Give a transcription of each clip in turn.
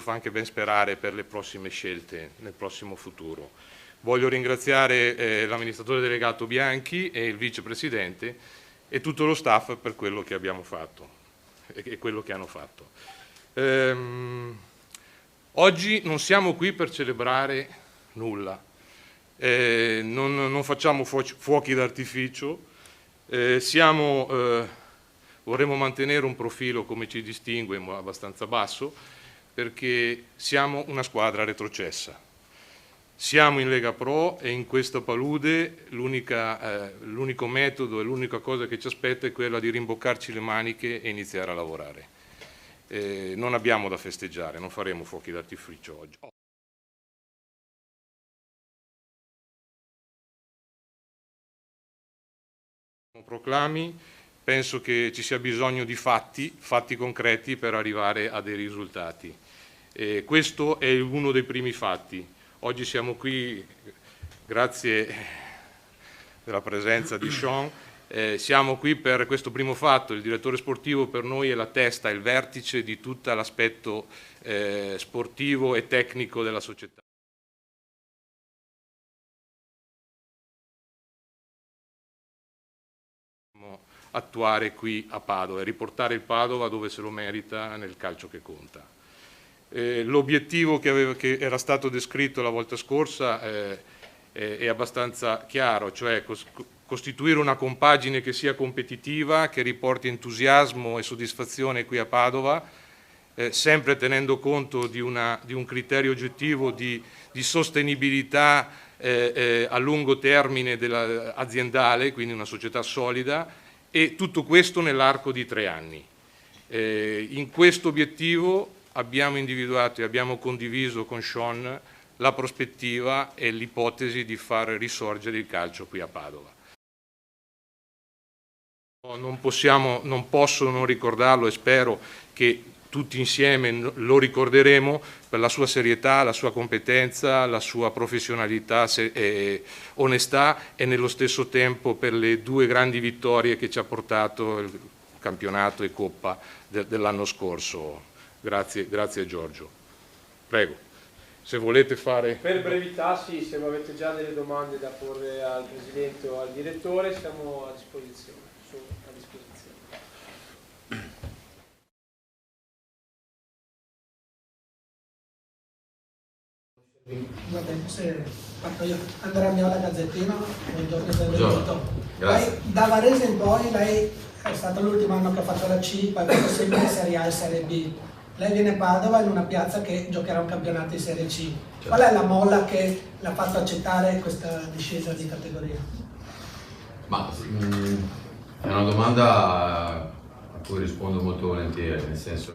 fa anche ben sperare per le prossime scelte nel prossimo futuro. Voglio ringraziare l'amministratore delegato Bianchi e il vicepresidente e tutto lo staff per quello che abbiamo fatto e quello che hanno fatto. Oggi non siamo qui per celebrare nulla, non facciamo fuochi d'artificio, vorremmo mantenere un profilo, come ci distingue, abbastanza basso, perché siamo una squadra retrocessa. Siamo in Lega Pro e in questa palude l'unico metodo e l'unica cosa che ci aspetta è quella di rimboccarci le maniche e iniziare a lavorare. Non abbiamo da festeggiare, non faremo fuochi d'artificio oggi. Proclami, penso che ci sia bisogno di fatti concreti per arrivare a dei risultati. Questo è uno dei primi fatti. Oggi siamo qui grazie alla presenza di Sean, siamo qui per questo primo fatto. Il direttore sportivo per noi è la testa, il vertice di tutto l'aspetto sportivo e tecnico della società. Attuare qui a Padova e riportare il Padova dove se lo merita nel calcio che conta. L'obiettivo che era stato descritto la volta scorsa è abbastanza chiaro, cioè costituire una compagine che sia competitiva, che riporti entusiasmo e soddisfazione qui a Padova, sempre tenendo conto di un criterio oggettivo di sostenibilità a lungo termine aziendale, quindi una società solida, e tutto questo nell'arco di 3 anni. In questo obiettivo abbiamo individuato e abbiamo condiviso con Sean la prospettiva e l'ipotesi di far risorgere il calcio qui a Padova. Non posso non ricordarlo e spero che tutti insieme lo ricorderemo per la sua serietà, la sua competenza, la sua professionalità e onestà e nello stesso tempo per le 2 grandi vittorie che ci ha portato il campionato e Coppa dell'anno scorso. Grazie Giorgio. Prego, se volete fare... Per brevità, sì, se avete già delle domande da porre al Presidente o al Direttore siamo a disposizione. Va bene, se parto io. Andrea Miola, Gazzettino, buongiorno e benvenuto. Grazie. Da Varese in poi lei è stato l'ultimo anno che ha fatto la C, poi ha fatto sempre Serie A e Serie B. Lei viene a Padova in una piazza che giocherà un campionato di Serie C. Certo. Qual è la molla che l'ha fatto accettare questa discesa di categoria? Ma è una domanda a cui rispondo molto volentieri, nel senso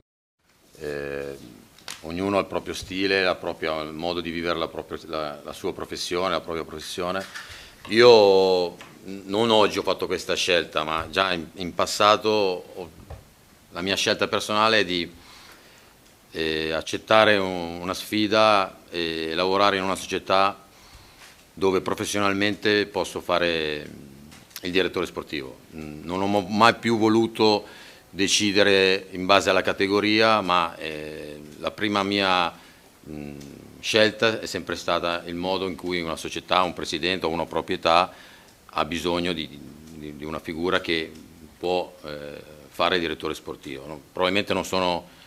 ognuno ha il proprio stile, il modo di vivere la sua professione, la propria professione. Io non oggi ho fatto questa scelta, ma già in passato la mia scelta personale è di accettare una sfida e lavorare in una società dove professionalmente posso fare il direttore sportivo. Non ho mai più voluto decidere in base alla categoria, ma la prima mia scelta è sempre stata il modo in cui una società, un presidente o una proprietà ha bisogno di una figura che può fare il direttore sportivo. Probabilmente non sono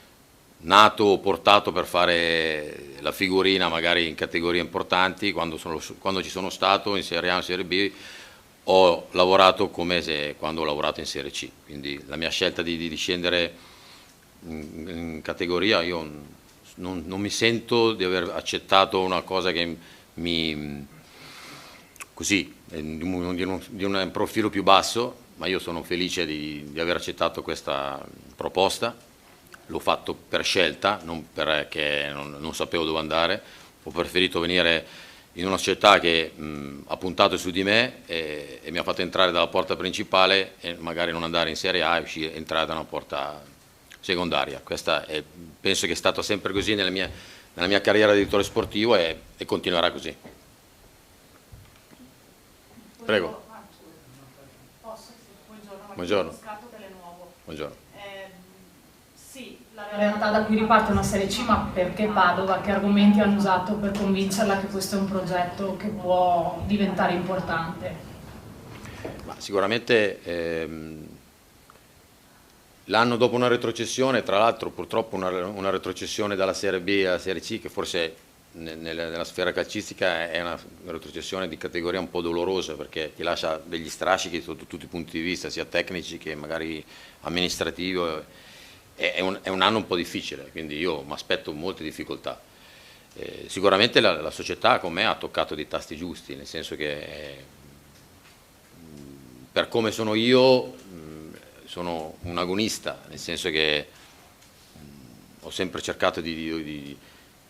nato o portato per fare la figurina magari in categorie importanti. Quando ci sono stato in Serie A o in Serie B ho lavorato come quando ho lavorato in Serie C, quindi la mia scelta di scendere in categoria, io non mi sento di aver accettato una cosa che così, di un profilo più basso, ma io sono felice di aver accettato questa proposta. L'ho fatto per scelta, non perché non sapevo dove andare. Ho preferito venire in una società che ha puntato su di me e mi ha fatto entrare dalla porta principale e magari non andare in Serie A e entrare da una porta secondaria. Questa penso che è stato sempre così nella mia carriera di direttore sportivo e continuerà così. Prego. Posso? Buongiorno. Buongiorno. Scatto Telenuovo. Buongiorno. Sì, la realtà da cui riparte una Serie C, ma perché Padova? Che argomenti hanno usato per convincerla che questo è un progetto che può diventare importante? Ma sicuramente l'anno dopo una retrocessione, tra l'altro purtroppo una retrocessione dalla Serie B alla Serie C, che forse nella sfera calcistica è una retrocessione di categoria un po' dolorosa, perché ti lascia degli strascichi sotto tutti i punti di vista, sia tecnici che magari amministrativi. È un anno un po' difficile, quindi io mi aspetto molte difficoltà. Sicuramente la società con me ha toccato dei tasti giusti, nel senso che per come sono io sono un agonista, nel senso che ho sempre cercato di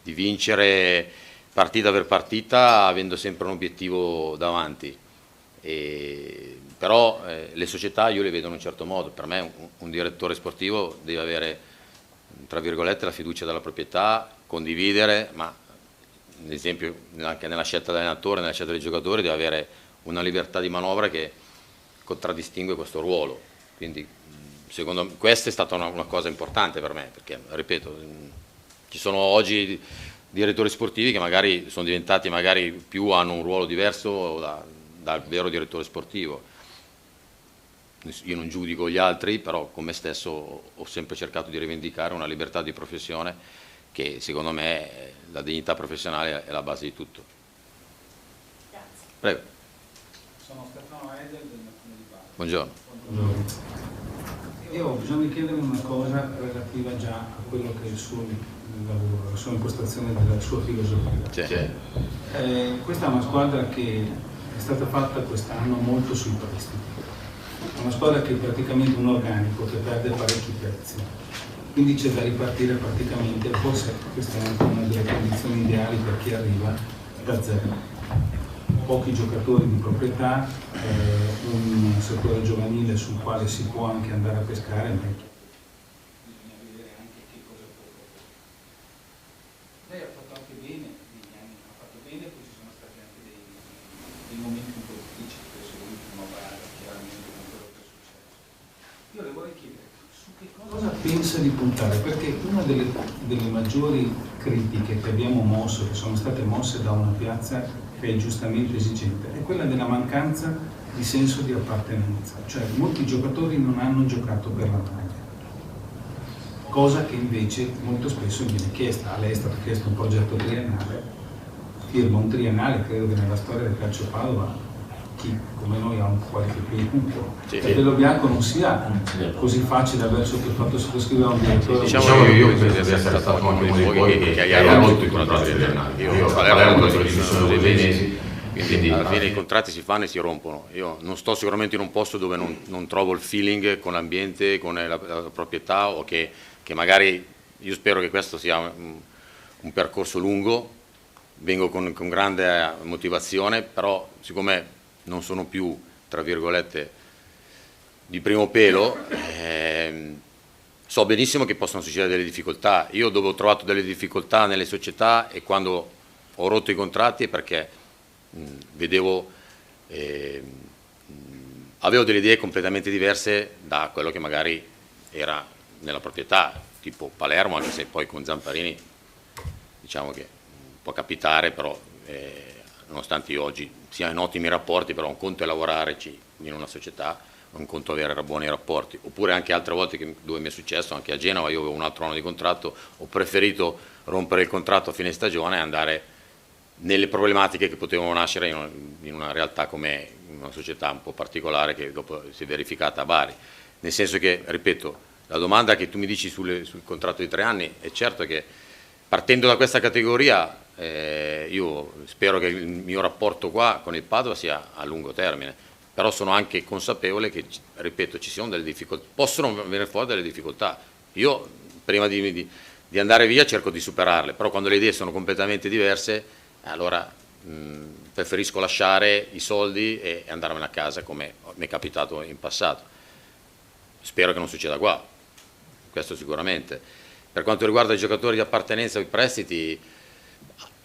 vincere partita per partita, avendo sempre un obiettivo davanti. Però le società io le vedo in un certo modo. Per me un direttore sportivo deve avere, tra virgolette, la fiducia della proprietà, condividere, ma ad esempio anche nella scelta dell'allenatore, nella scelta dei giocatori, deve avere una libertà di manovra che contraddistingue questo ruolo. Quindi secondo me questa è stata una cosa importante per me, perché ripeto, ci sono oggi direttori sportivi che magari sono diventati, magari più hanno un ruolo diverso dal vero direttore sportivo. Io non giudico gli altri, però con me stesso ho sempre cercato di rivendicare una libertà di professione che secondo me la dignità professionale è la base di tutto. Grazie. Prego. Sono Stefano Edel del Mattino di Padova. Buongiorno. Io ho bisogno di chiedere una cosa relativa già a quello che è il suo lavoro, la sua impostazione della sua filosofia. Sì. Questa è una squadra che è stata fatta quest'anno molto sui prestiti. È una squadra che è praticamente un organico che perde parecchi pezzi, quindi c'è da ripartire praticamente, forse questa è anche una delle condizioni ideali per chi arriva da zero. Pochi giocatori di proprietà, un settore giovanile sul quale si può anche andare a pescare, ma bisogna vedere anche che cosa può proporre. Lei ha fatto anche bene, negli anni ha fatto bene, poi ci sono stati anche dei momenti un po' difficili, penso l'ultimo a Braga, chiaramente con quello che è successo. Io le vorrei chiedere su che cosa pensa di puntare, perché una delle maggiori critiche che abbiamo mosso, che sono state mosse da una piazza che è giustamente esigente, è quella della mancanza di senso di appartenenza, cioè molti giocatori non hanno giocato per la maglia, cosa che invece molto spesso viene chiesta. A lei è stato chiesto un progetto triennale, firma un triennale, credo che nella storia del calcio Padova chi come noi ha qualche punto, sì, Capello Bianco non sia così facile aver fatto sottoscrivere un direttore. Diciamo che io penso di essere stato anche uno di voi che ha rotto i contratti triennali. Io Palermo ci sono 6 mesi, quindi alla fine i contratti si fanno e si rompono. Io non sto sicuramente in un posto dove non trovo il feeling con l'ambiente, con la proprietà, o che magari, io spero che questo sia un percorso lungo, vengo con grande motivazione, però siccome non sono più, tra virgolette, di primo pelo, so benissimo che possono succedere delle difficoltà. Io dove ho trovato delle difficoltà nelle società e quando ho rotto i contratti è perché vedevo, avevo delle idee completamente diverse da quello che magari era nella proprietà, tipo Palermo, anche se poi con Zamparini diciamo che può capitare, però nonostante io oggi sia in ottimi rapporti, però un conto è lavorarci in una società, un conto è avere buoni rapporti, oppure anche altre volte dove mi è successo, anche a Genova, io avevo un altro anno di contratto, ho preferito rompere il contratto a fine stagione e andare nelle problematiche che potevano nascere in una realtà come una società un po' particolare che dopo si è verificata a Bari. Nel senso che, ripeto, la domanda che tu mi dici sul contratto di 3 anni è certo che partendo da questa categoria io spero che il mio rapporto qua con il Padova sia a lungo termine, però sono anche consapevole che, ripeto, ci sono delle difficoltà, possono venire fuori delle difficoltà. Io prima di andare via cerco di superarle, però quando le idee sono completamente diverse, allora preferisco lasciare i soldi e andarmene a casa, come mi è capitato in passato. Spero che non succeda qua, questo sicuramente. Per quanto riguarda i giocatori di appartenenza o i prestiti,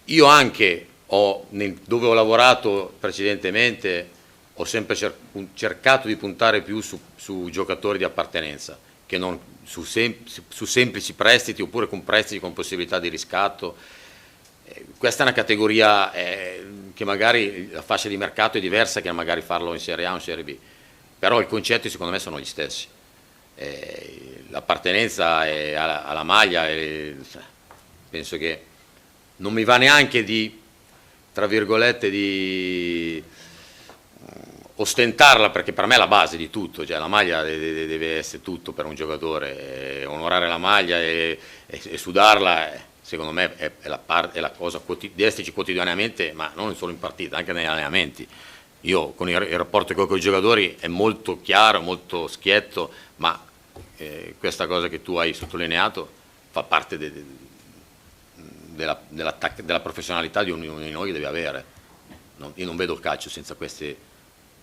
io anche dove ho lavorato precedentemente ho sempre cercato di puntare più su giocatori di appartenenza, che non su semplici prestiti oppure con prestiti con possibilità di riscatto. Questa è una categoria che magari la fascia di mercato è diversa che magari farlo in Serie A o in Serie B, però i concetti secondo me sono gli stessi. L'appartenenza alla maglia, penso che non mi va neanche di, tra virgolette, di ostentarla, perché per me è la base di tutto, cioè la maglia deve essere tutto per un giocatore, onorare la maglia e sudarla, secondo me è la cosa deve esserci quotidianamente, ma non solo in partita, anche negli allenamenti. Io con il rapporto con i giocatori è molto chiaro, molto schietto, ma questa cosa che tu hai sottolineato fa parte della professionalità di ognuno di noi che deve avere. Io non vedo il calcio senza questi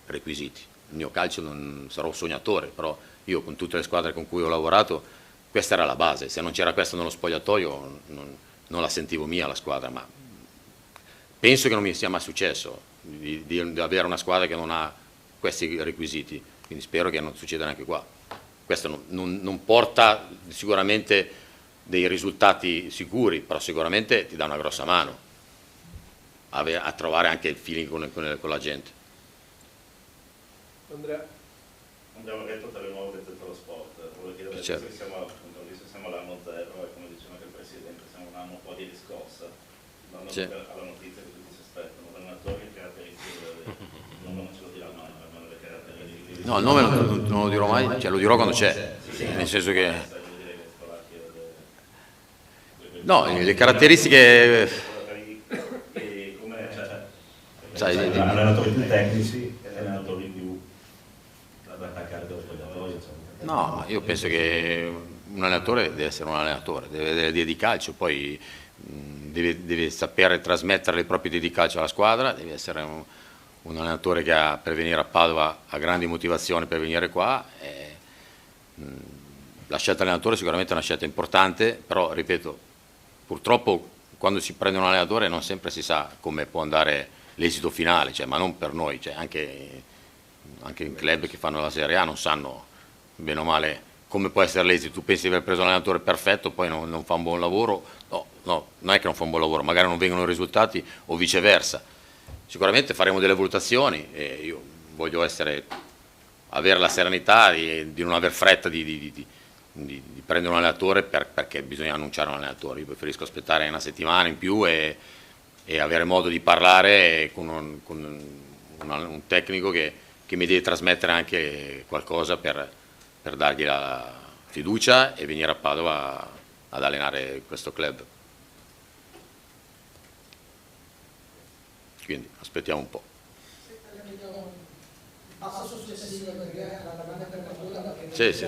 requisiti. Il mio calcio non sarò un sognatore, però io con tutte le squadre con cui ho lavorato questa era la base. Se non c'era questo nello spogliatoio non la sentivo mia la squadra, ma penso che non mi sia mai successo di avere una squadra che non ha questi requisiti, quindi spero che non succeda neanche qua. Questo non porta sicuramente dei risultati sicuri, però sicuramente ti dà una grossa mano a trovare anche il feeling con la gente. Andrea? Abbiamo detto per il nuovo detto lo sport, volevo chiedere se siamo all'anno zero e come diceva anche il Presidente siamo un anno un po' di riscossa, alla notizia che tutti si aspettano, allenatori e caratteristiche, non ce lo dirà mai, almeno le caratteristiche. No, il nome non lo dirò mai, cioè lo dirò quando c'è, nel senso che... No, le caratteristiche... Allenatori più tecnici e allenatori più da attaccare dello spogliatoio. No, io penso che un allenatore deve essere un allenatore, deve avere idee di calcio, poi deve sapere trasmettere le proprie idee di calcio alla squadra, deve essere un allenatore che per venire a Padova ha grandi motivazioni per venire qua. La scelta dell'allenatore sicuramente è una scelta importante, però ripeto, purtroppo quando si prende un allenatore non sempre si sa come può andare l'esito finale, cioè, ma non per noi, cioè, anche in club che fanno la Serie A non sanno bene o male come può essere l'esito. Tu pensi di aver preso un allenatore perfetto, poi non fa un buon lavoro, no, non è che non fa un buon lavoro, magari non vengono i risultati o viceversa. Sicuramente faremo delle valutazioni e io voglio avere la serenità di non aver fretta di prendere un allenatore perché bisogna annunciare un allenatore. Io preferisco aspettare una settimana in più e avere modo di parlare con un tecnico che mi deve trasmettere anche qualcosa per dargli la fiducia e venire a Padova ad allenare questo club. Quindi aspettiamo un po'. Passo successivo perché la domanda per Caputa Sì.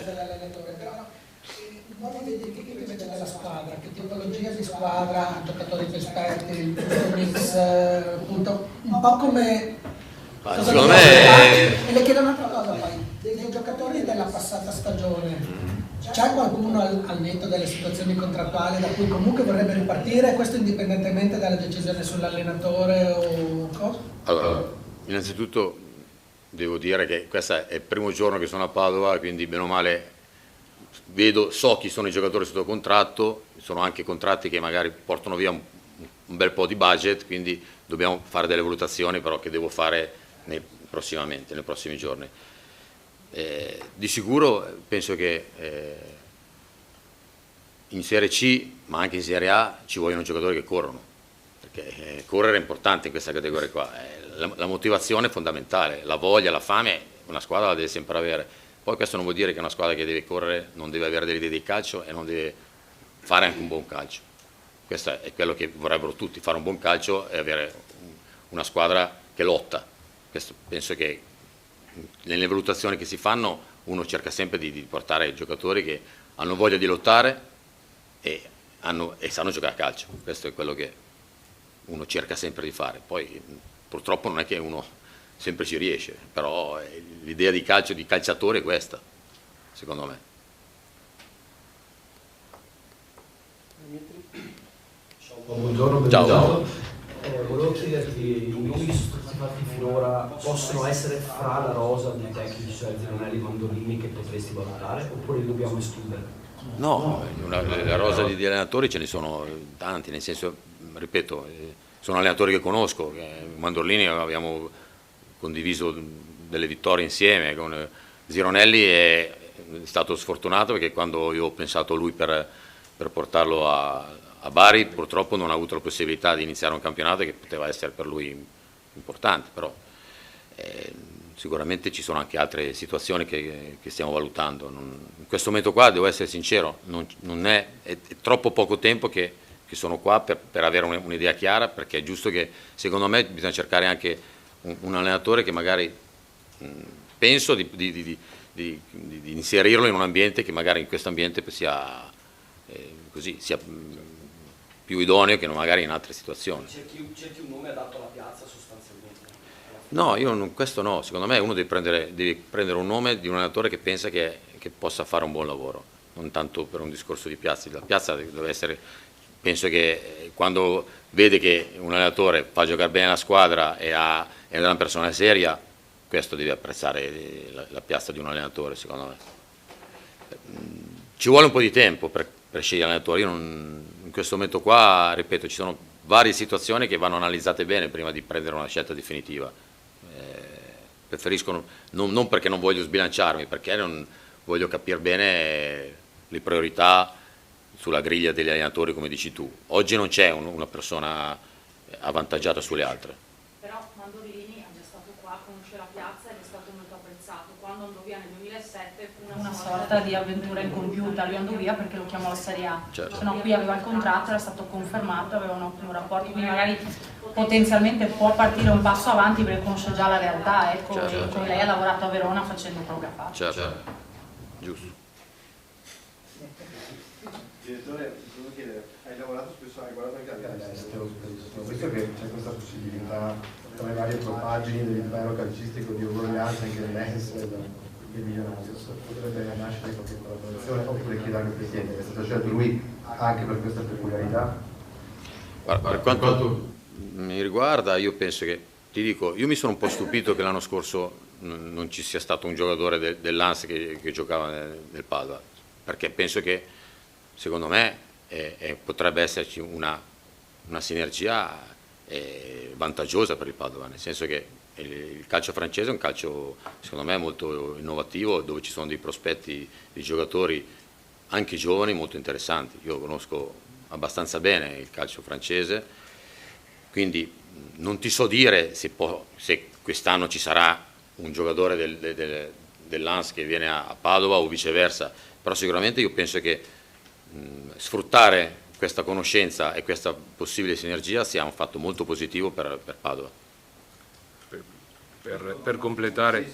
Un po' di identifichi della squadra, che tipologia di squadra, giocatori più esperti, il giusto mix, appunto, un po' come... Secondo me... E le chiedo un'altra cosa poi, dei giocatori della passata stagione, c'è qualcuno al netto delle situazioni contrattuali da cui comunque vorrebbe ripartire, questo indipendentemente dalla decisione sull'allenatore o cosa? Allora, innanzitutto devo dire che questo è il primo giorno che sono a Padova, quindi bene o male so chi sono i giocatori sotto contratto, sono anche contratti che magari portano via un bel po' di budget, quindi dobbiamo fare delle valutazioni però che devo fare prossimamente, nei prossimi giorni. Di sicuro penso che in Serie C, ma anche in Serie A, ci vogliono giocatori che corrono, perché correre è importante in questa categoria qua, la motivazione è fondamentale, la voglia, la fame, una squadra la deve sempre avere. Poi questo non vuol dire che una squadra che deve correre non deve avere delle idee di calcio e non deve fare anche un buon calcio. Questo è quello che vorrebbero tutti, fare un buon calcio e avere una squadra che lotta. Questo penso che nelle valutazioni che si fanno uno cerca sempre di portare giocatori che hanno voglia di lottare e sanno giocare a calcio. Questo è quello che uno cerca sempre di fare. Poi purtroppo non è che uno sempre ci riesce, però l'idea di calcio, di calciatore è questa, secondo me. Buongiorno, benvenuto. Volevo chiederti, in fatti finora possono essere fra la rosa dei tecnici, cioè Zironelli e Mandolini, che potresti valutare, oppure li dobbiamo escludere? No, la rosa di allenatori ce ne sono tanti, nel senso, ripeto, sono allenatori che conosco, Mandolini abbiamo condiviso delle vittorie insieme, con Zironelli è stato sfortunato perché quando io ho pensato a lui per portarlo a Bari, purtroppo non ha avuto la possibilità di iniziare un campionato che poteva essere per lui importante, però sicuramente ci sono anche altre situazioni che stiamo valutando. In questo momento qua, devo essere sincero, è troppo poco tempo che sono qua per avere un'idea chiara, perché è giusto che, secondo me, bisogna cercare anche un allenatore che magari penso di inserirlo in un ambiente che magari in questo ambiente sia più idoneo che magari in altre situazioni. Cerchi un nome adatto alla piazza sostanzialmente? No, questo no, secondo me uno deve prendere un nome di un allenatore che pensa che possa fare un buon lavoro, non tanto per un discorso di piazza. La piazza deve essere, penso che quando vede che un allenatore fa giocare bene la squadra e è una persona seria, questo deve apprezzare la piazza di un allenatore, secondo me. Ci vuole un po' di tempo per scegliere l'allenatore. Io in questo momento qua, ripeto, ci sono varie situazioni che vanno analizzate bene prima di prendere una scelta definitiva. Preferisco, non perché non voglio sbilanciarmi, perché non voglio capire bene le priorità sulla griglia degli allenatori, come dici tu. Oggi non c'è una persona avvantaggiata sulle altre. Però Mandolini è già stato qua, conosce la piazza ed è stato molto apprezzato. Quando andò via nel 2007 fu una sorta di avventura incompiuta. Lui andò via perché lo chiamò la Serie A. Certo. Se no, qui aveva il contratto, era stato confermato, aveva un ottimo rapporto, quindi magari potenzialmente può partire un passo avanti perché conosce già la realtà, ecco, certo. E poi lei ha lavorato a Verona facendo quello che ha fatto. Certo, giusto. Direttore, volevo chiedere, hai lavorato spesso, hai guardato anche all'estero spesso, visto che c'è questa possibilità tra le varie propagini dell'impero calcistico di uguaglianza anche nell'ENS e Millonarios, potrebbe nascere qualche collaborazione, oppure chiedere al Presidente, che è stato scelto lui anche per questa peculiarità? Guarda, per quanto mi riguarda, io penso che, ti dico, io mi sono un po' stupito che l'anno scorso non ci sia stato un giocatore dell'Ans che giocava nel Padova, perché penso che, secondo me, potrebbe esserci una sinergia vantaggiosa per il Padova, nel senso che il calcio francese è un calcio, secondo me, molto innovativo, dove ci sono dei prospetti di giocatori anche giovani molto interessanti. Io conosco abbastanza bene il calcio francese, quindi non ti so dire se quest'anno ci sarà un giocatore dell'Ans che viene a Padova o viceversa, però sicuramente io penso che sfruttare questa conoscenza e questa possibile sinergia sia un fatto molto positivo per Padova. Per completare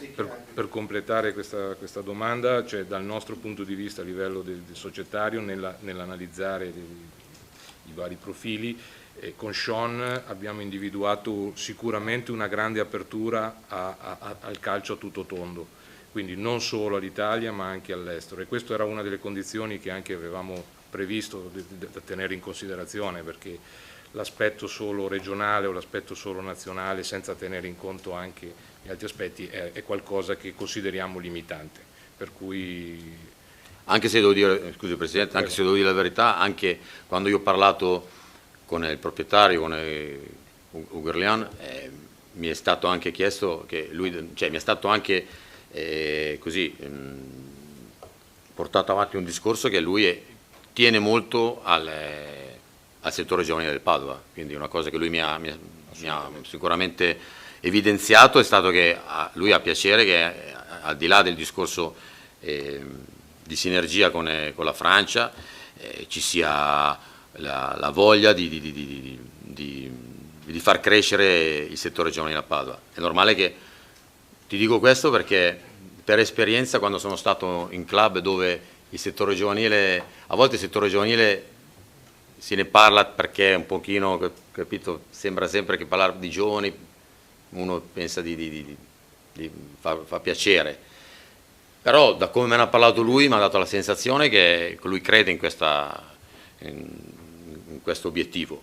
questa domanda, cioè dal nostro punto di vista a livello del societario, nell'analizzare i vari profili, con Sean abbiamo individuato sicuramente una grande apertura al calcio a tutto tondo, quindi non solo all'Italia ma anche all'estero, e questa era una delle condizioni che anche avevamo previsto da tenere in considerazione, perché l'aspetto solo regionale o l'aspetto solo nazionale senza tenere in conto anche gli altri aspetti è qualcosa che consideriamo limitante, per cui... Anche se devo dire, scusi Presidente, anche se devo dire la verità, anche quando io ho parlato con il proprietario, con Ugerlian, mi è stato anche chiesto che lui, cioè mi è stato anche portato avanti un discorso che lui tiene molto al settore giovanile del Padova, quindi una cosa che lui mi ha sicuramente evidenziato è stato che lui ha piacere che al di là del discorso di sinergia con la Francia ci sia la voglia di far crescere il settore giovanile a Padova. È normale che ti dico questo perché per esperienza, quando sono stato in club dove il settore giovanile, a volte il settore giovanile se ne parla perché un pochino, capito, sembra sempre che parlare di giovani uno pensa fa piacere, però da come me ne ha parlato lui mi ha dato la sensazione che lui crede in questo obiettivo,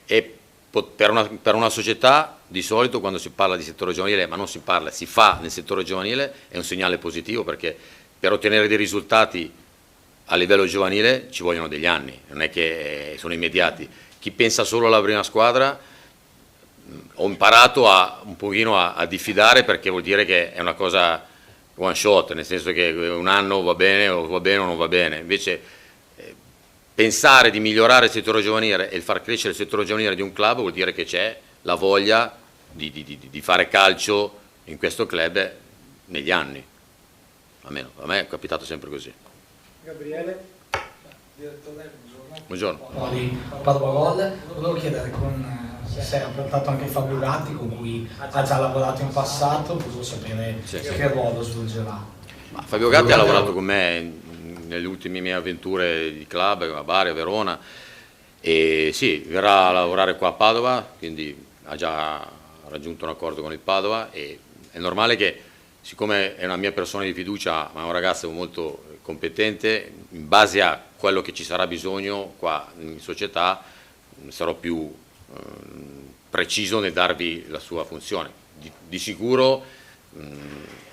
e per una società di solito quando si parla di settore giovanile, ma non si parla, si fa nel settore giovanile, è un segnale positivo, perché per ottenere dei risultati a livello giovanile ci vogliono degli anni, non è che sono immediati. Chi pensa solo alla prima squadra, ho imparato un pochino a diffidare, perché vuol dire che è una cosa one shot, nel senso che un anno va bene o non va bene. Invece pensare di migliorare il settore giovanile e il far crescere il settore giovanile di un club vuol dire che c'è la voglia di fare calcio in questo club negli anni. Almeno a me è capitato sempre così. Gabriele? Buongiorno. Di Padova Gol, volevo chiedere se ha portato anche Fabio Gatti, con cui ha già lavorato in passato, volevo sapere che ruolo svolgerà. Fabio Gatti ha lavorato con me nelle ultime mie avventure di club, a Bari, a Verona, e sì, verrà a lavorare qua a Padova, quindi ha già raggiunto un accordo con il Padova, e è normale che, siccome è una mia persona di fiducia, ma è un ragazzo molto competente, in base a quello che ci sarà bisogno qua in società sarò più preciso nel darvi la sua funzione. Di sicuro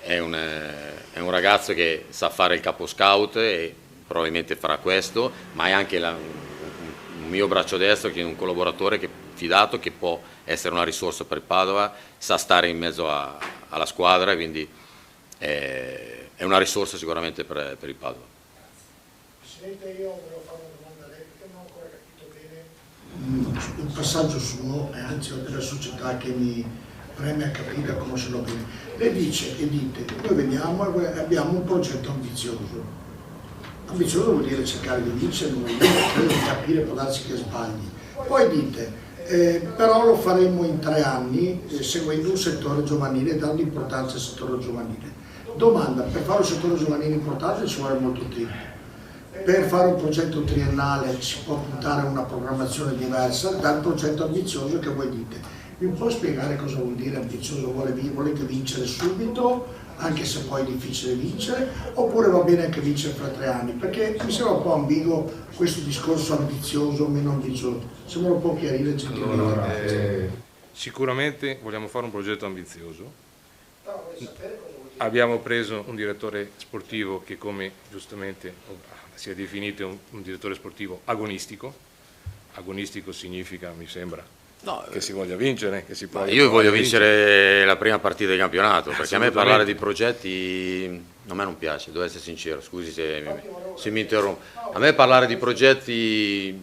è un ragazzo che sa fare il capo scout e probabilmente farà questo, ma è anche un mio braccio destro, che è un collaboratore fidato, che può essere una risorsa per il Padova, sa stare in mezzo alla squadra, quindi è una risorsa sicuramente per il Padova. Presidente, io volevo fare una domanda a lei perché non ho ancora capito bene il passaggio suo e anzi della società, che mi preme a capire, a conoscerlo bene. Lei dice e dite, noi veniamo e abbiamo un progetto ambizioso. Ambizioso vuol dire cercare di vincere, non vuol dire capire, può darsi che sbagli. Poi dite, però lo faremo in 3 anni seguendo un settore giovanile, dando importanza al settore giovanile. Domanda, per fare un settore giovanile importante ci vuole molto tempo. Per fare un progetto triennale si può puntare a una programmazione diversa dal progetto ambizioso che voi dite. Mi può spiegare cosa vuol dire ambizioso? Volete vincere subito, anche se poi è difficile vincere, oppure va bene anche vincere fra 3 anni? Perché mi sembra un po' ambiguo questo discorso ambizioso o meno ambizioso. Se me lo può chiarire gentilmente. Sicuramente vogliamo fare un progetto ambizioso. Abbiamo preso un direttore sportivo che, come giustamente si è definito, un direttore sportivo agonistico. Agonistico significa, mi sembra, che si voglia vincere, che si può. Io voglio vincere la prima partita di campionato, perché a me parlare di progetti a me non piace, devo essere sincero, scusi se mi interrompo. A me parlare di progetti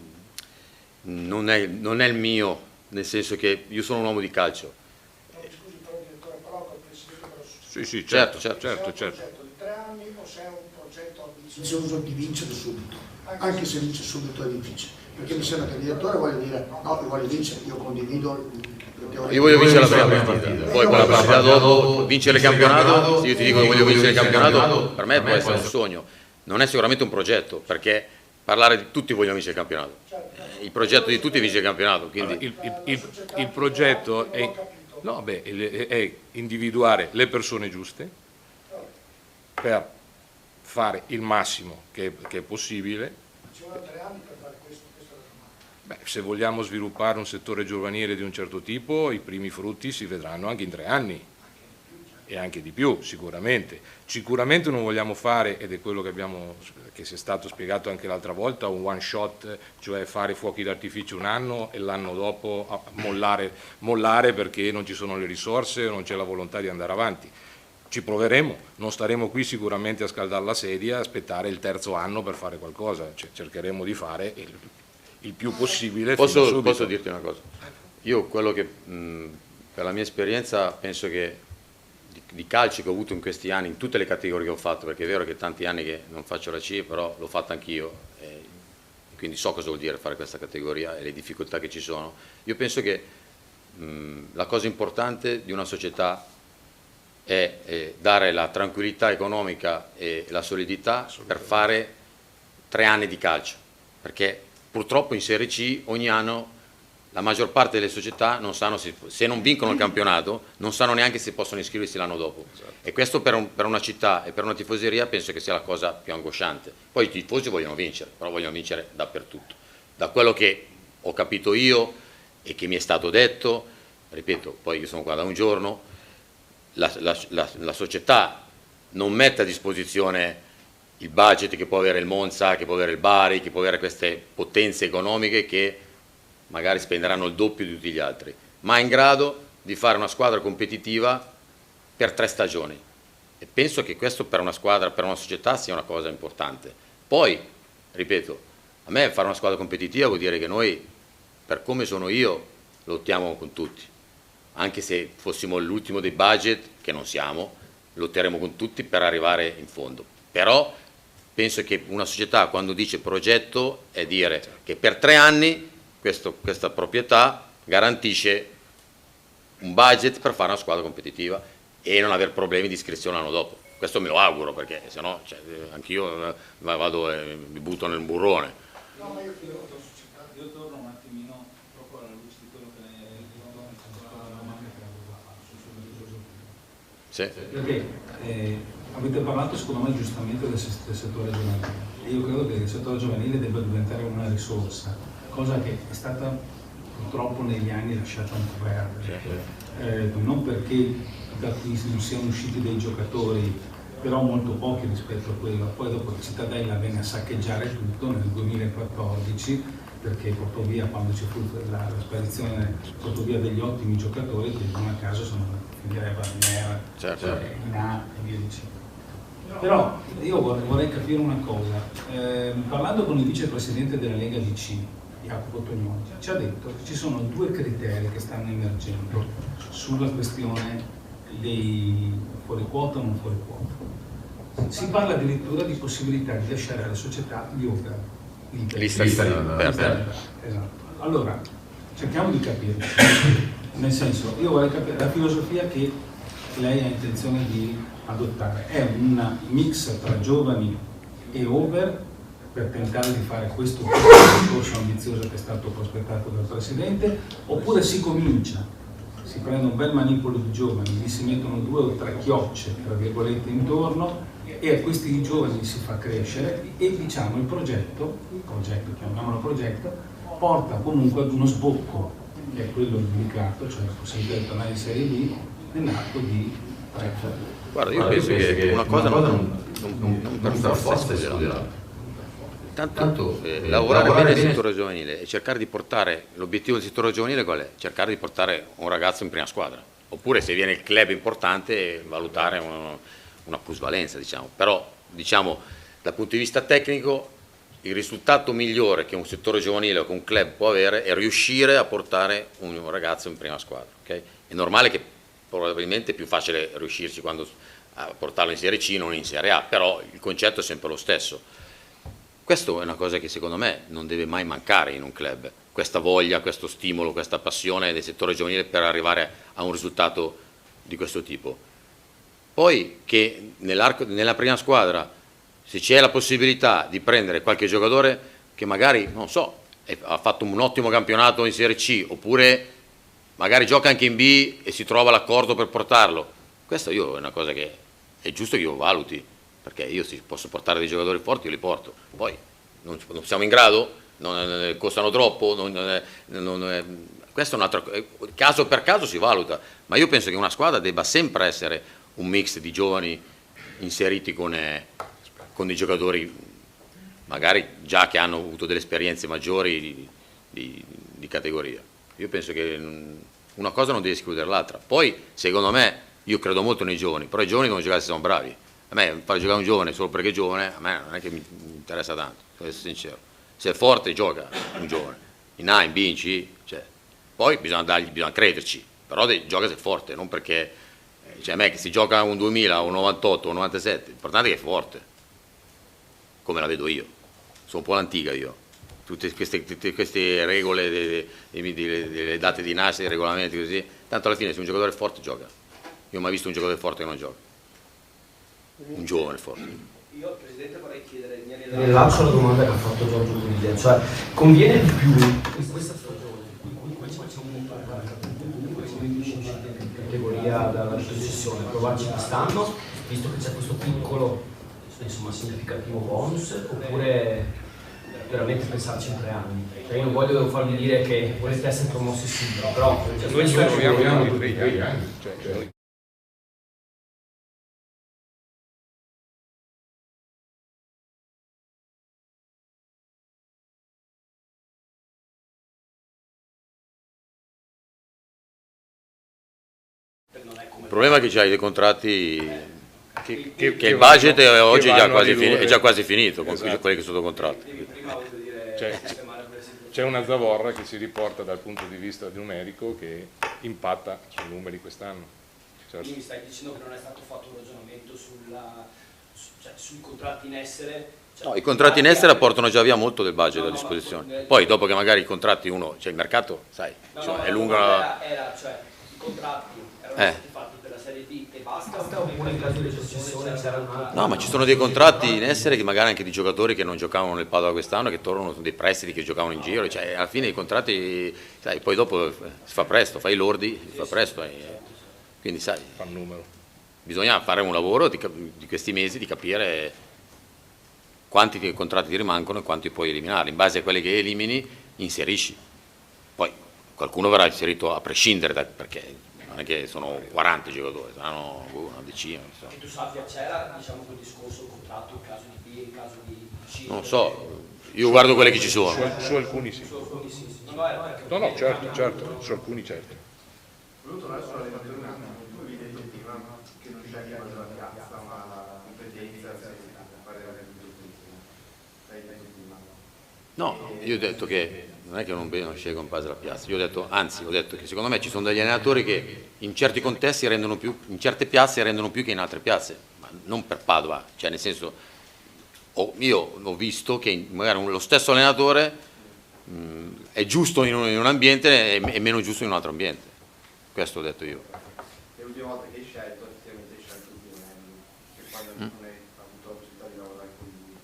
non è il mio, nel senso che io sono un uomo di calcio. Sì, certo. Se è un progetto di 3 anni o se è un progetto ambizioso di vincere subito, anche se vince subito è difficile, perché mi sembra che il direttore voglia dire no, io voglio vincere, io condivido. Io voglio vincere la prima partita, poi quella partita dopo vincere il campionato. Se io ti dico che voglio vincere il campionato, per me può essere un sogno, non è sicuramente un progetto, perché parlare di tutti vogliono vincere il campionato, il progetto di tutti è vincere il campionato, quindi il progetto è individuare le persone giuste per fare il massimo che è possibile. Ci vogliono 3 anni per fare questo è la domanda. Se vogliamo sviluppare un settore giovanile di un certo tipo, i primi frutti si vedranno anche in 3 anni e anche di più sicuramente. Sicuramente non vogliamo fare, ed è quello che si è stato spiegato anche l'altra volta, un one shot, cioè fare fuochi d'artificio un anno e l'anno dopo mollare perché non ci sono le risorse o non c'è la volontà di andare avanti. Ci proveremo, non staremo qui sicuramente a scaldare la sedia, aspettare il 3° anno per fare qualcosa, cercheremo di fare il più possibile. Posso dirti una cosa? Io quello che per la mia esperienza penso che di calcio che ho avuto in questi anni, in tutte le categorie che ho fatto, perché è vero che tanti anni che non faccio la C, però l'ho fatta anch'io, quindi so cosa vuol dire fare questa categoria e le difficoltà che ci sono. Io penso che la cosa importante di una società è dare la tranquillità economica e la solidità per fare 3 anni di calcio, perché purtroppo in Serie C ogni anno la maggior parte delle società non sanno se non vincono il campionato, non sanno neanche se possono iscriversi l'anno dopo. E questo per una città e per una tifoseria penso che sia la cosa più angosciante. Poi i tifosi vogliono vincere, però vogliono vincere dappertutto. Da quello che ho capito io e che mi è stato detto, ripeto, poi io sono qua da un giorno, la società non mette a disposizione il budget che può avere il Monza, che può avere il Bari, che può avere queste potenze economiche che magari spenderanno il doppio di tutti gli altri, ma è in grado di fare una squadra competitiva per 3 stagioni. E penso che questo per una squadra, per una società sia una cosa importante. Poi, ripeto, a me fare una squadra competitiva vuol dire che noi, per come sono io, lottiamo con tutti. Anche se fossimo l'ultimo dei budget, che non siamo, lotteremo con tutti per arrivare in fondo. Però penso che una società, quando dice progetto, è dire che per 3 anni questa proprietà garantisce un budget per fare una squadra competitiva e non avere problemi di iscrizione l'anno dopo. Questo me lo auguro, perché se no anch'io vado e mi butto nel burrone. No, ma io torno un attimino proprio alla luce di quello che lei sì. Perché avete parlato secondo me giustamente del settore giovanile e io credo che il settore giovanile debba diventare una risorsa, cosa che è stata purtroppo negli anni lasciata un po' perdere, non perché da qui non siano usciti dei giocatori, però molto pochi rispetto a quello. Poi dopo la Cittadella venne a saccheggiare tutto nel 2014 perché portò via, quando ci fu la sparizione, portò via degli ottimi giocatori che non a caso sono finire in A e via dicendo. Però io vorrei capire una cosa, parlando con il vicepresidente della Lega DC, Jacopo Tognoni, ci ha detto che ci sono 2 criteri che stanno emergendo sulla questione dei fuori quota o non fuori quota. Si parla addirittura di possibilità di lasciare alla società gli over. Lista esatto. Allora, cerchiamo di capire. Nel senso, io vorrei capire la filosofia che lei ha intenzione di adottare. È un mix tra giovani e over per tentare di fare questo discorso ambizioso che è stato prospettato dal Presidente, oppure si comincia, si prende un bel manipolo di giovani, gli si mettono 2 o 3 chiocce, tra virgolette, intorno e a questi giovani si fa crescere e diciamo il progetto, chiamiamolo progetto, porta comunque ad uno sbocco, che è quello indicato, cioè la possibilità di tornare in Serie B nell'arco di 3 anni. Guarda, io penso che una cosa non per forza escluderà. Tanto lavorare bene nel settore giovanile e cercare di portare, l'obiettivo del settore giovanile qual è? Cercare di portare un ragazzo in prima squadra, oppure se viene il club importante valutare una plusvalenza, diciamo. Però diciamo dal punto di vista tecnico il risultato migliore che un settore giovanile o che un club può avere è riuscire a portare un ragazzo in prima squadra, okay? È normale che probabilmente è più facile riuscirci quando a portarlo in Serie C non in Serie A, però il concetto è sempre lo stesso. Questo è una cosa che secondo me non deve mai mancare in un club, questa voglia, questo stimolo, questa passione del settore giovanile per arrivare a un risultato di questo tipo. Poi che nella prima squadra, se c'è la possibilità di prendere qualche giocatore che magari, non so, ha fatto un ottimo campionato in Serie C, oppure magari gioca anche in B e si trova l'accordo per portarlo, questo io è una cosa che è giusto che io valuti, perché io se posso portare dei giocatori forti io li porto, poi non siamo in grado, costano troppo, questo è un altro caso per caso si valuta, ma io penso che una squadra debba sempre essere un mix di giovani inseriti con dei giocatori magari già che hanno avuto delle esperienze maggiori di categoria. Io penso che una cosa non deve escludere l'altra. Poi secondo me, io credo molto nei giovani, però i giovani devono giocare se sono bravi. A me fare giocare un giovane solo perché è giovane, a me non è che mi interessa tanto, devo essere sincero. Se è forte gioca un giovane, in A, in B, in C, cioè, poi bisogna crederci, però gioca se è forte, non perché, cioè a me che si gioca un 2000, un 98, un 97, l'importante è che è forte, come la vedo io, sono un po' l'antica io, tutte queste regole delle date di nascita, dei regolamenti così, tanto alla fine se un giocatore è forte gioca, io ho mai visto un giocatore forte che non gioca. Un giovane forte. Io al Presidente vorrei chiedere, rilascio la domanda che ha fatto Giorgio Guiglia, cioè conviene di più questa stagione in cui facciamo una categoria dalla successione, provarci quest'anno, visto che c'è questo piccolo, insomma, significativo bonus, oppure veramente pensarci in 3 anni. Cioè, io non voglio farvi dire che volete essere promossi subito, però cioè, noi ci lavoriamo di 3 anni. Il problema è che c'hai dei contratti che il budget oggi è già quasi finito con quelli che sono sotto contratto. C'è una zavorra che si riporta dal punto di vista numerico che impatta sui numeri quest'anno. Certo. Quindi mi stai dicendo che non è stato fatto un ragionamento sui contratti in essere? No, i contratti in essere portano già via molto del budget a disposizione. Poi dopo che magari i contratti il mercato, sai, è lungo. Cioè, i contratti erano stati fatti per la Serie B e basta, oppure in caso di cessione c'era una... No, ma ci sono dei contratti in essere che magari anche di giocatori che non giocavano nel Padova quest'anno, che tornano dei prestiti che giocavano in giro, cioè alla fine i contratti, sai, poi dopo si fa presto, fai i lordi, si fa presto, quindi sai, fa un numero. Bisogna fare un lavoro di questi mesi, di capire quanti contratti ti rimangono e quanti puoi eliminare. In base a quelli che elimini inserisci, poi qualcuno verrà inserito a prescindere perché non è che sono 40 giocatori, saranno una decina. Che tu sappia, c'era diciamo quel discorso del contratto in caso di B, in caso di C? Non so, io guardo quelli che ci sono. Su alcuni sì. No, certo, su alcuni certo. Volevo tornare sull'allenatore un attimo, tu avevi detto prima che non c'è l'image della piazza, ma la competenza a fare la No, io ho detto che non è che non scelgo in base alla piazza, io ho detto che secondo me ci sono degli allenatori che in certi contesti rendono più, in certe piazze rendono più che in altre piazze, ma non per Padova, cioè nel senso, io ho visto che magari lo stesso allenatore è giusto in un ambiente e meno giusto in un altro ambiente, questo ho detto io. L'ultima volta che hai scelto, effettivamente hai scelto Zinelli, che poi non hai avuto la possibilità di lavorare con lui,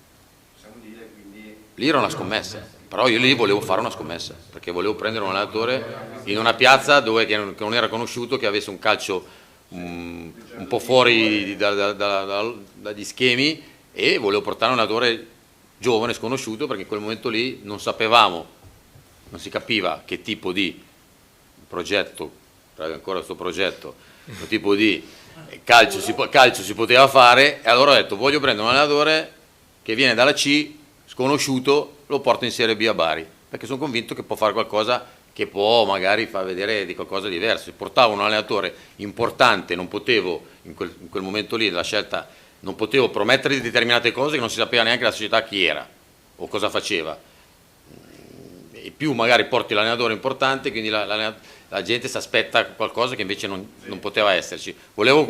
possiamo dire, quindi... Lì era una scommessa. Però io lì volevo fare una scommessa, perché volevo prendere un allenatore in una piazza che non era conosciuto, che avesse un calcio un po' fuori dagli schemi, e volevo portare un allenatore giovane, sconosciuto, perché in quel momento lì non sapevamo, non si capiva che tipo di progetto, ancora questo progetto, che tipo di calcio si poteva fare, e allora ho detto voglio prendere un allenatore che viene dalla C, sconosciuto, lo porto in Serie B a Bari, perché sono convinto che può fare qualcosa che può magari far vedere di qualcosa di diverso. Se portavo un allenatore importante, non potevo, in quel momento lì, la scelta, non potevo promettere determinate cose che non si sapeva neanche la società chi era o cosa faceva. E più magari porti l'allenatore importante, quindi la gente si aspetta qualcosa che invece non poteva esserci. Volevo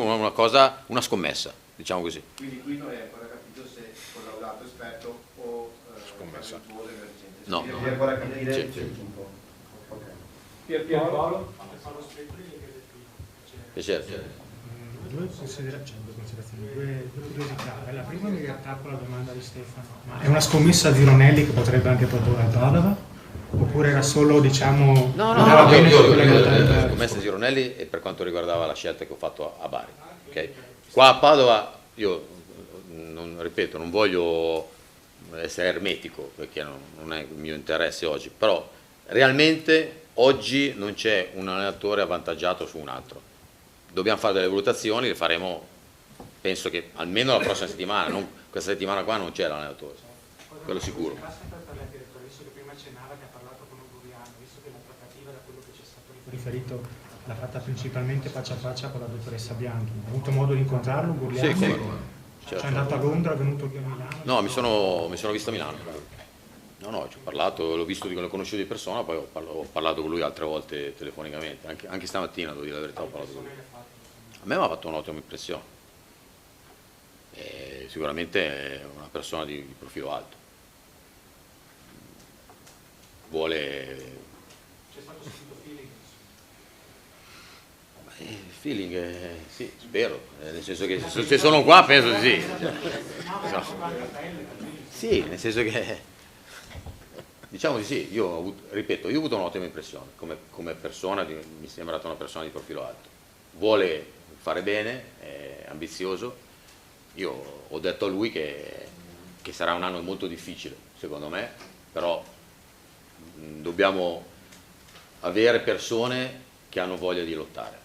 una scommessa, diciamo così. Quindi qui non hai ancora capito se collaudato esperto o scommessa. No. Devi ancora capire sì. il punto. Pierpaolo? Piacere. Due considerazioni, due curiosità. La prima mi riattacco alla domanda di Stefano. Ma è una scommessa di Ronelli che potrebbe anche proporre a Padova? Oppure era solo, diciamo... No, la scommessa di Ronelli è per quanto riguardava la scelta che ho fatto a Bari. Okay? Qua a Padova, io ripeto, non voglio essere ermetico, perché non è il mio interesse oggi, però realmente oggi non c'è un allenatore avvantaggiato su un altro. Dobbiamo fare delle valutazioni, le faremo, penso che almeno la prossima settimana, non questa settimana qua non c'è l'allenatore, quello sicuro. Riferito, l'ha fatta principalmente faccia a faccia con la dottoressa Bianchi. Ha avuto modo di incontrarlo, Burliano? Sì, come? Certo. È andato a Londra, è venuto qui a Milano? No, mi sono visto a Milano. No, ci ho parlato, l'ho conosciuto di persona, poi ho parlato con lui altre volte telefonicamente, anche stamattina, devo dire la verità, ho parlato con lui. A me mi ha fatto un'ottima impressione. Sicuramente è una persona di profilo alto. Vuole... feeling, sì, spero, nel senso che se sono qua penso di sì. Sì, nel senso che, diciamo di sì, ripeto, io ho avuto un'ottima impressione, come persona, mi è sembrata una persona di profilo alto. Vuole fare bene, è ambizioso, io ho detto a lui che sarà un anno molto difficile, secondo me, però dobbiamo avere persone che hanno voglia di lottare.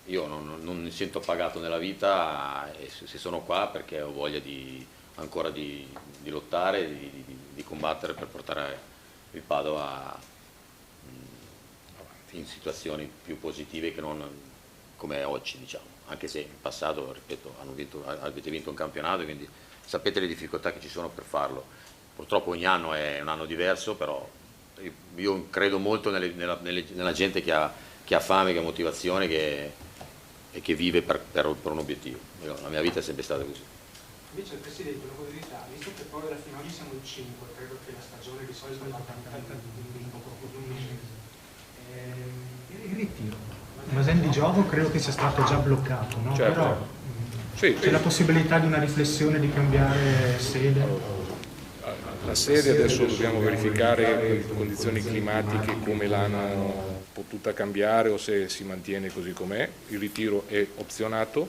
Io non mi sento pagato nella vita e se sono qua perché ho voglia ancora di lottare, di combattere per portare il Padova in situazioni più positive che non come oggi, diciamo. Anche se in passato, ripeto, avete vinto un campionato, quindi sapete le difficoltà che ci sono per farlo. Purtroppo ogni anno è un anno diverso, però io credo molto nella gente che ha fame, che ha motivazione e che vive per un obiettivo. La mia vita è sempre stata così. Invece il Presidente, una curiosità, visto che poi alla fine oggi siamo il 5, credo che la stagione di solito è un mese. Il ritiro. Masen di gioco credo che sia stato già bloccato, no? Certo. Però sì, c'è la possibilità di una riflessione di cambiare sede? La sede adesso dobbiamo verificare le condizioni climatiche come l'hanno potuta cambiare o se si mantiene così com'è. Il ritiro è opzionato,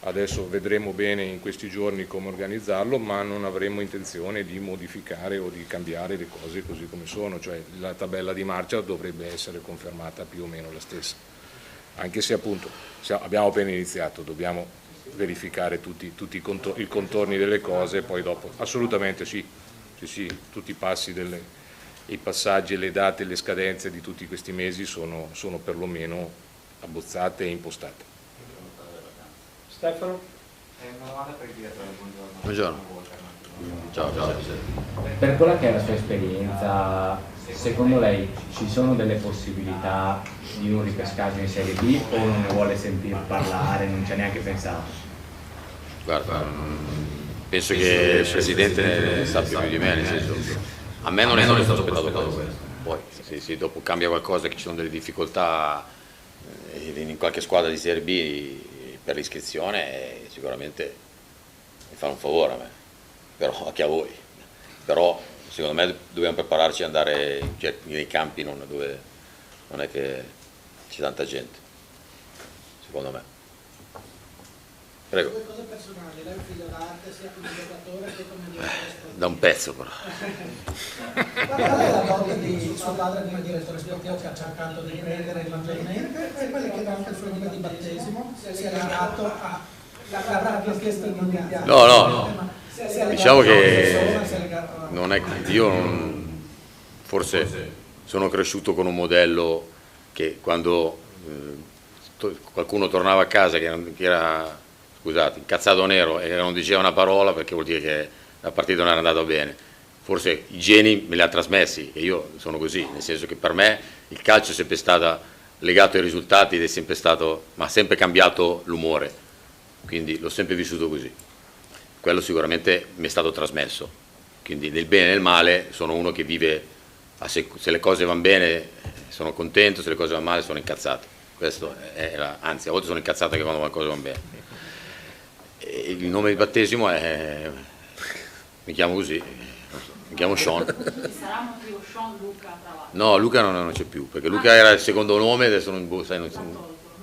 adesso vedremo bene in questi giorni come organizzarlo, ma non avremo intenzione di modificare o di cambiare le cose così come sono, cioè la tabella di marcia dovrebbe essere confermata più o meno la stessa, anche se appunto abbiamo appena iniziato, dobbiamo verificare tutti i contorni delle cose e poi dopo assolutamente sì, tutti i passi, i passaggi, le date, le scadenze di tutti questi mesi sono perlomeno abbozzate e impostate. Stefano? Una domanda per il direttore, buongiorno. Ciao. Per quella che è la sua esperienza, secondo lei ci sono delle possibilità di un ripescaggio in Serie B o non ne vuole sentire parlare, non ci ha neanche pensato? Guarda, penso che il Presidente sappia più di me, nel senso, a me non è stato aspettato questo. Poi se dopo cambia qualcosa, che ci sono delle difficoltà in qualche squadra di Serie B per l'iscrizione, sicuramente mi fa un favore a me, però anche a voi. Però secondo me dobbiamo prepararci ad andare nei campi dove non è che c'è tanta gente, secondo me. Prego. Due cose personali, lei è un figlio d'arte sia come giocatore che come direttore sportivo. Da un pezzo però. Qual è la dote di suo padre come direttore sportivo che ha cercato di prendere maggiormente e quelli che anche il suo nome di battesimo si è legato a l'avrà chiesto il mondiale? No. Diciamo che forse sono cresciuto con un modello che quando qualcuno tornava a casa che era incazzato nero e non diceva una parola, perché vuol dire che la partita non era andata bene. Forse i geni me li ha trasmessi e io sono così, nel senso che per me il calcio è sempre stato legato ai risultati ed è sempre stato, ma ha sempre cambiato l'umore, quindi l'ho sempre vissuto così. Quello sicuramente mi è stato trasmesso, quindi nel bene e nel male sono uno che vive, se le cose vanno bene sono contento, se le cose vanno male sono incazzato. Questo anzi, a volte sono incazzato anche quando qualcosa va bene. E il nome di battesimo mi chiamo così, mi chiamo Sean. Ci sarà un motivo Sean Luca tra l'altro? No, Luca non c'è più, perché Luca era il secondo nome, adesso non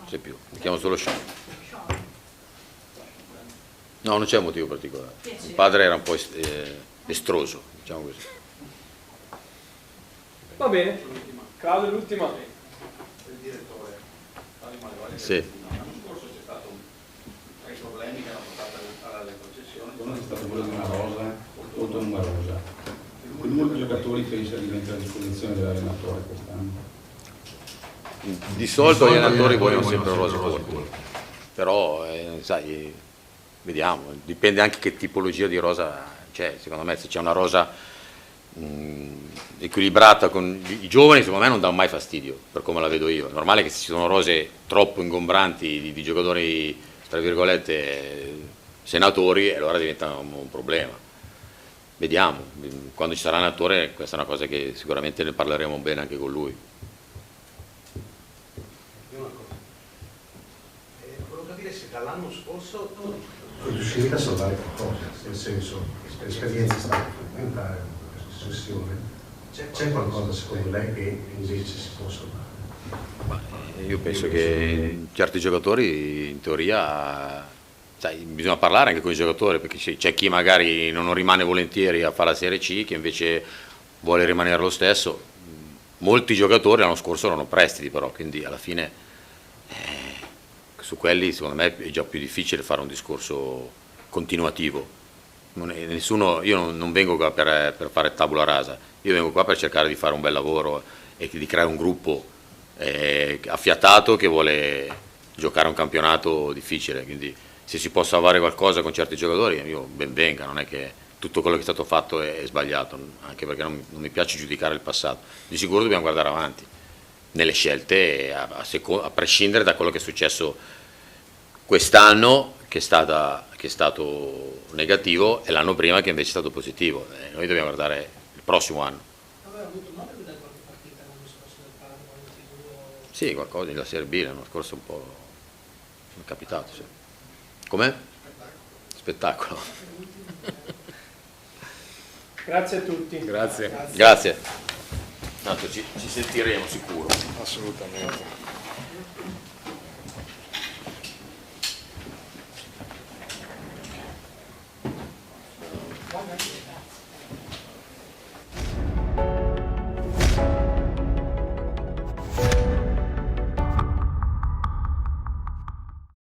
c'è più, mi chiamo solo Sean. No, non c'è un motivo particolare. Il padre era un po' estroso, diciamo così. Va bene, Claudio, l'ultima. Il direttore, sì. L'anno scorso c'è stato tra i problemi che hanno portato alla concessione. Uno è stato quello di una rosa molto numerosa. Quindi molti giocatori pensa diventare a disposizione dell'allenatore quest'anno. Di solito gli allenatori vogliono sempre rosa corta, però sai, vediamo, dipende anche che tipologia di rosa c'è. Secondo me se c'è una rosa equilibrata con i giovani, secondo me non dà mai fastidio, per come la vedo io. È normale che se ci sono rose troppo ingombranti di giocatori, tra virgolette, senatori, allora diventa un problema. Vediamo, quando ci sarà un attore questa è una cosa che sicuramente ne parleremo bene anche con lui. Volevo capire se dall'anno scorso riuscite a salvare qualcosa, nel senso, l'esperienza è stata fondamentale, questa sessione. C'è qualcosa secondo lei che invece si può salvare? Io penso che certi giocatori in teoria sai, bisogna parlare anche con i giocatori, perché c'è chi magari non rimane volentieri a fare la Serie C, che invece vuole rimanere lo stesso. Molti giocatori l'anno scorso erano prestiti però, quindi alla fine su quelli secondo me è già più difficile fare un discorso continuativo. Io non vengo qua per fare tabula rasa, io vengo qua per cercare di fare un bel lavoro e di creare un gruppo affiatato che vuole giocare un campionato difficile, quindi se si può salvare qualcosa con certi giocatori io ben venga, non è che tutto quello che è stato fatto è sbagliato, anche perché non mi piace giudicare il passato. Di sicuro dobbiamo guardare avanti nelle scelte, a prescindere da quello che è successo quest'anno, che è stato negativo, e l'anno prima che invece è stato positivo. Noi dobbiamo guardare il prossimo anno. Aveva avuto modo di vedere qualche partita l'anno scorso del Padova? Sì, qualcosa nella Serie B l'anno scorso un po' mi è capitato. Sì. Com'è? Spettacolo. Grazie a tutti. Grazie. Tanto ci sentiremo sicuro. Assolutamente.